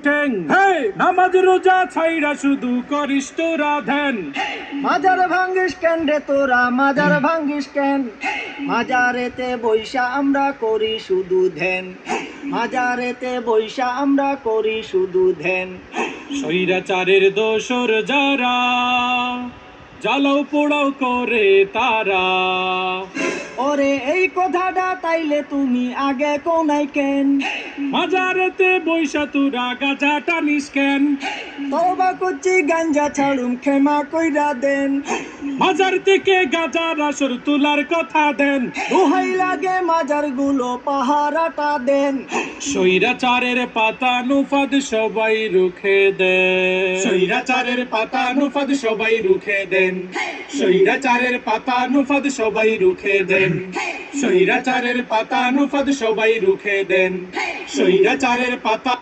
ঠেং নামাজ রোজা ছাইরা শুধু করিস তোরা ধ্যান। মাজার ভাঙ্গিস কেন রে তোরা, মাজার ভাঙ্গিস কেন? মাজারেতে বৈশা আমরা করি শুধু ধ্যান, মাজারেতে বৈশা আমরা করি শুধু ধ্যান। স্বৈরাচারের দোসর যারা জ্বালাও পোড়াও করে তারা। ওরে এই কথাটা তাইলে তুমি আগে কোনাই কেন? মাজারেতে বৈশা তোরা গাঁজা টানিস কেন? তওবা করছি গাঞ্জা ছাড়ুম ক্ষমা কইরা দেন। মাজার থেকে গাঁজার আসর তোলার কথা দেন। দোহাই লাগে মাজার গুলো পাহারাটা দেন। স্বৈরাচারের পাতা নুফাদ সবাই রুখে দেন। স্বৈরাচারের পাতা নুফাদ সবাই রুখে দেন। স্বৈরাচারের পাতা নুফাদ সবাই রুখে দেন। স্বৈরাচারের পাতা নুফাদ সবাই রুখে দেন। স্বৈরাচারের পাতা